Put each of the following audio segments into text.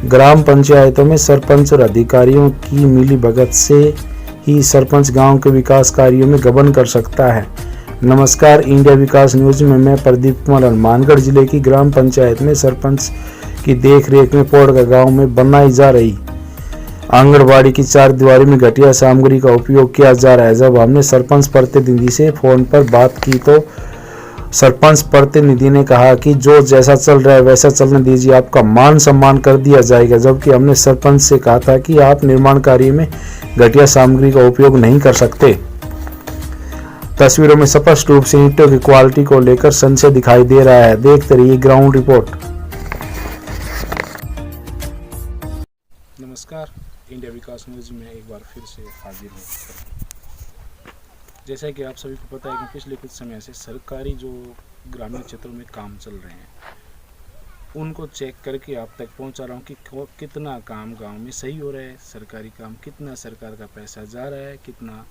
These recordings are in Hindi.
ग्राम पंचायतों में सरपंच और अधिकारियों की मिलीभगत से ही सरपंच गांव के विकास कार्यों में गबन कर सकता है। नमस्कार, इंडिया विकास न्यूज में मैं प्रदीप कुमार हनुमानगढ़ जिले की ग्राम पंचायत में सरपंच की देखरेख में पोड़का गांव में बनाई जा रही आंगनबाड़ी की चार दीवारी में घटिया सामग्री का उपयोग किया जा रहा है। जब हमने सरपंच प्रतिनिधि से फोन पर बात की तो सरपंच प्रतिनिधि ने कहा कि जो जैसा चल रहा है वैसा चलने दीजिए, आपका मान सम्मान कर दिया जाएगा। जबकि हमने सरपंच से कहा था कि आप निर्माण कार्य में घटिया सामग्री का उपयोग नहीं कर सकते। तस्वीरों में स्पष्ट रूप से ईंटों की क्वालिटी को लेकर संशय दिखाई दे रहा है। देखते रहिए ग्राउंड रिपोर्ट। नमस्कार, इंडिया विकास न्यूज में एक बार फिर से हाजिर हूँ। जैसा कि आप सभी को पता है कि पिछले कुछ समय से सरकारी जो ग्रामीण क्षेत्रों में काम चल रहे हैं उनको चेक करके आप तक पहुंचा रहा हूं कि कितना काम गांव में सही हो रहा है, सरकारी काम कितना सरकार का पैसा जा रहा है, कितना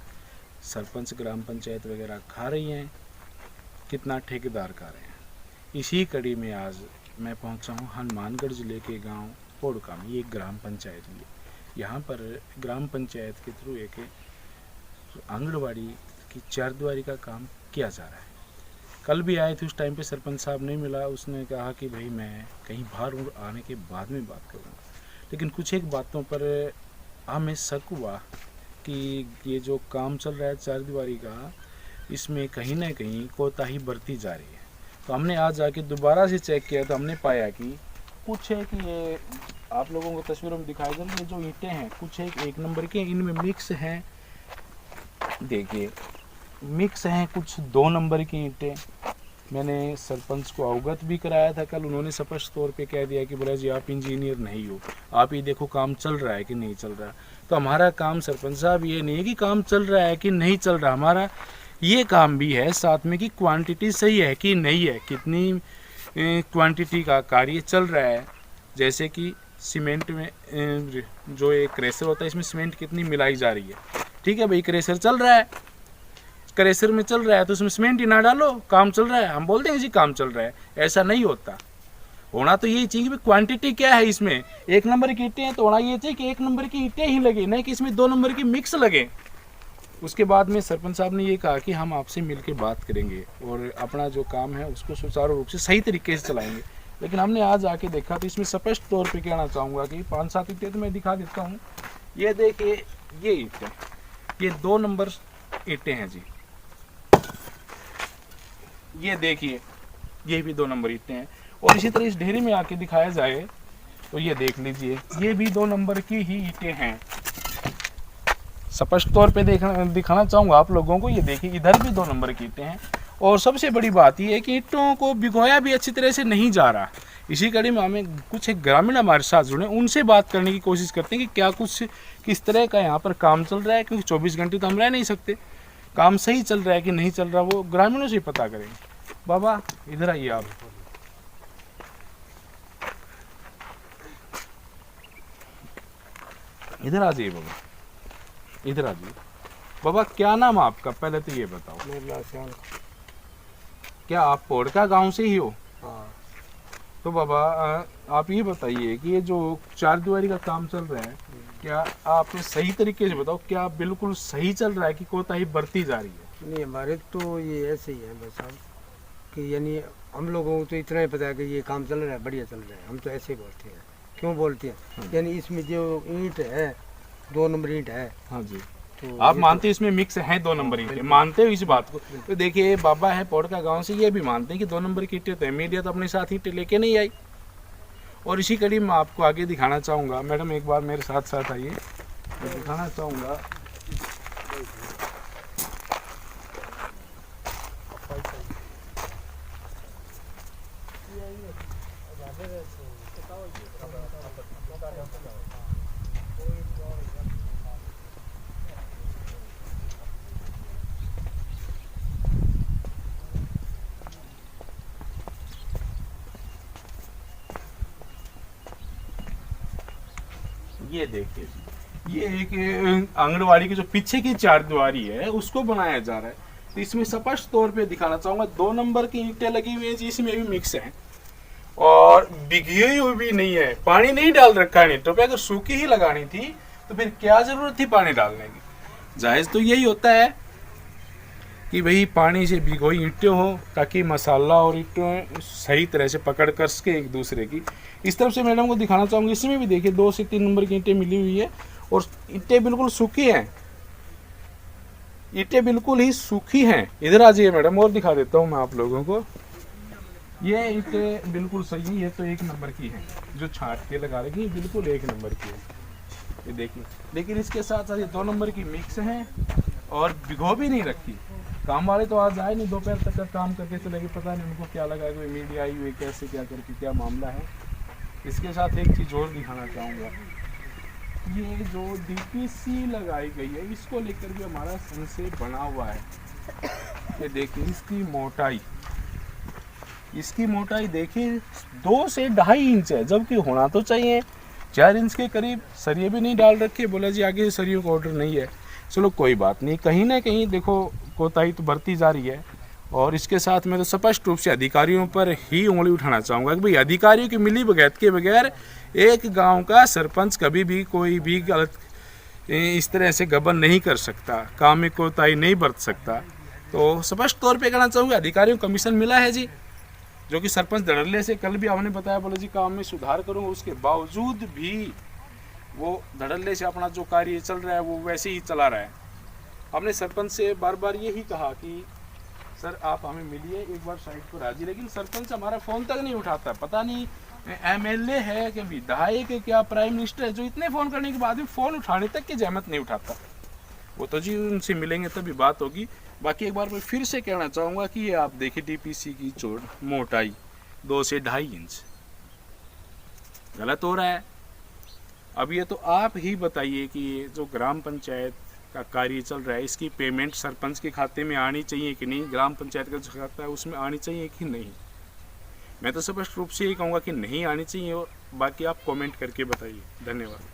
सरपंच ग्राम पंचायत वगैरह खा रही हैं, कितना ठेकेदार खा रहे हैं। इसी कड़ी में आज मैं पहुंचा हूं हनुमानगढ़ ज़िले के गाँव पोड़का में। ये एक ग्राम पंचायत है। यहाँ पर ग्राम पंचायत के थ्रू एक आंगनबाड़ी की चारदीवारी का काम किया जा रहा है। कल भी आए थे, उस टाइम पे सरपंच साहब नहीं मिला। उसने कहा कि भाई मैं कहीं बाहर हूँ, आने के बाद में बात करूँगा। लेकिन कुछ एक बातों पर हमें शक हुआ कि ये जो काम चल रहा है चारदीवारी का, इसमें कहीं ना कहीं कोताही बरती जा रही है। तो हमने आज आके दोबारा से चेक किया तो हमने पाया कि कुछ है कि ये आप लोगों को तस्वीरों में दिखाई दे, ये जो ईंटें हैं कुछ एक नंबर के, इनमें मिक्स हैं। देखिए मिक्स हैं, कुछ 2 नंबर की ईंटें। मैंने सरपंच को अवगत भी कराया था कल। उन्होंने स्पष्ट तौर पे कह दिया कि बोला जी आप इंजीनियर नहीं हो, आप ही देखो काम चल रहा है कि नहीं चल रहा। तो हमारा काम सरपंच साहब ये नहीं है कि काम चल रहा है कि नहीं चल रहा, हमारा ये काम भी है साथ में कि क्वांटिटी सही है कि नहीं है, कितनी क्वांटिटी का कार्य चल रहा है। जैसे कि सीमेंट में जो एक क्रेशर होता है, इसमें सीमेंट कितनी मिलाई जा रही है। ठीक है भाई, क्रेशर चल रहा है, क्रेशर में चल रहा है तो उसमें सीमेंट ही ना डालो, काम चल रहा है। हम बोलते हैं जी काम चल रहा है, ऐसा नहीं होता। होना तो यही चाहिए कि क्वांटिटी क्या है इसमें। 1 नंबर की ईंटें हैं तो होना ये चाहिए कि 1 नंबर की ईंटें ही लगे, नहीं कि इसमें 2 नंबर की मिक्स लगे। उसके बाद में सरपंच साहब ने ये कहा कि हम आपसे मिलकर बात करेंगे और अपना जो काम है उसको सुचारू रूप से सही तरीके से चलाएंगे। लेकिन हमने आज आके देखा तो इसमें स्पष्ट तौर पे कहना चाहूँगा कि 5-7 ईंटें तो मैं दिखा देता हूँ। ये देखिए, ये ईंटें, ये 2 नंबर ईंटें हैं जी। ये देखिए, ये भी 2 नंबर ईंटें हैं। और इसी तरह इस ढेरी में आके दिखाया जाए तो ये देख लीजिए, ये भी 2 नंबर की ही ईंटें हैं। स्पष्ट तौर पे दिखाना चाहूँगा आप लोगों को। ये देखिए, इधर भी 2 नंबर की ईंटें हैं। और सबसे बड़ी बात ये है कि ईंटों को भिगोया भी अच्छी तरह से नहीं जा रहा। इसी कड़ी में हमें कुछ एक ग्रामीण हमारे साथ जुड़े, उनसे बात करने की कोशिश करते हैं कि क्या कुछ किस तरह का यहाँ पर काम चल रहा है, क्योंकि 24 घंटे तो हम रह नहीं सकते। काम सही चल रहा है कि नहीं चल रहा, वो ग्रामीणों से पता करेंगे। बाबा इधर आइए, आप इधर आ जाइए। बाबा इधर आ जाइए। बाबा क्या नाम है आपका, पहले तो ये बताओ। क्या आप पोड़का गांव से ही हो? हाँ। तो बाबा आप ये बताइए कि ये जो चारदीवारी का काम चल रहा है, क्या आप सही तरीके से बताओ, क्या बिल्कुल सही चल रहा है कि कोताही बढ़ती जा रही है? नहीं, हमारे तो ये ऐसे ही है बस साहब कि यानी हम लोगों को तो इतना ही पता है कि ये काम चल रहा है, बढ़िया चल रहा है। हम तो ऐसे ही बोलते हैं। क्यों बोलते हैं? यानी इसमें जो ईंट है 2 नंबर ईंट है। हाँ जी, तो आप मानते हो इसमें मिक्स है 2 नंबर ईंटें, मानते हो इस बात को? तो देखिए, बाबा है पोड़का गांव से, ये भी मानते हैं कि 2 नंबर की ईंटें तो है। मीडिया तो अपने साथ ईंटें लेके नहीं आई। और इसी कड़ी में आपको आगे दिखाना चाहूँगा। मैडम एक बार मेरे साथ साथ आइए, मैं दिखाना चाहूँगा। ये देखिए, ये एक आंगनवाड़ी की जो पीछे की चारदीवारी है उसको बनाया जा रहा है। तो इसमें स्पष्ट तौर पे दिखाना चाहूँगा 2 नंबर की ईंटें लगी हुई हैं जी, इसमें भी मिक्स है। और भिगी हुई भी नहीं है, पानी नहीं डाल रखा है ईंटों पे। अगर सूखी ही लगानी थी तो फिर क्या जरूरत थी पानी डालने की। जायज तो यही होता है कि भाई पानी से भिगोई ईंटें हो ताकि मसाला और ईंटें सही तरह से पकड़ कर सके एक दूसरे की। इस तरफ से मैडम को दिखाना चाहूँगी, इसमें भी देखिए 2 से 3 नंबर की ईंटें मिली हुई है और ईंटें बिल्कुल सूखी हैं, ईंटें बिल्कुल ही सूखी हैं। इधर आ जाइए मैडम, और दिखा देता हूँ मैं आप लोगों को। ये ईंटें बिल्कुल सही है, तो 1 नंबर की है, जो छांट के लगा रखी है बिल्कुल 1 नंबर की है, ये देखिए। लेकिन इसके साथ साथ ये 2 नंबर की मिक्स हैं और भिगो भी नहीं रखी। काम वाले तो आज आए नहीं, दोपहर तक का काम करके चले गए, पता नहीं उनको क्या लगा कि मीडिया आई हुई कैसे क्या करके क्या मामला है। इसके साथ एक चीज़ और दिखाना चाहूँगा, ये जो डीपीसी लगाई गई है इसको लेकर भी हमारा संशय बना हुआ है। ये देखिए इसकी मोटाई देखिए 2 से 2.5 इंच है, जबकि होना तो चाहिए 4 इंच के करीब। सरिये भी नहीं डाल रखे, बोला जी आगे से सरियों का ऑर्डर नहीं है। चलो कोई बात नहीं, कहीं ना कहीं देखो कोताही तो बढ़ती जा रही है। और इसके साथ मैं तो स्पष्ट रूप से अधिकारियों पर ही उंगली उठाना चाहूँगा कि भाई अधिकारियों की मिली भगत के बगैर एक गांव का सरपंच कभी भी कोई भी गलत इस तरह से गबन नहीं कर सकता, काम में कोताही नहीं बरत सकता। तो स्पष्ट तौर पे कहना चाहूँगा अधिकारियों को कमीशन मिला है जी, जो कि सरपंच धड़ल्ले से कल भी आपने बताया, बोले जी काम में सुधार करूँगा, उसके बावजूद भी वो धड़ल्ले से अपना जो कार्य चल रहा है वो वैसे ही चला रहा है। हमने सरपंच से बार बार यही कहा कि सर आप हमें मिलिए, एक बार साइट पर हाजिर, लेकिन सरपंच हमारा फ़ोन तक नहीं उठाता। पता नहीं एमएलए है कि विधायक है क्या प्राइम मिनिस्टर है, जो इतने फ़ोन करने के बाद भी फ़ोन उठाने तक की जहमत नहीं उठाता। वो तो जी उनसे मिलेंगे तभी बात होगी। बाकी एक बार मैं फिर से कहना चाहूँगा कि ये आप देखिए डीपीसी की मोटाई 2 से 2.5 इंच, गलत हो रहा है। अब ये तो आप ही बताइए कि ये जो ग्राम पंचायत का कार्य चल रहा है इसकी पेमेंट सरपंच के खाते में आनी चाहिए कि नहीं, ग्राम पंचायत का जो खाता है उसमें आनी चाहिए कि नहीं। मैं तो स्पष्ट रूप से ये कहूँगा कि नहीं आनी चाहिए, और बाकी आप कमेंट करके बताइए। धन्यवाद।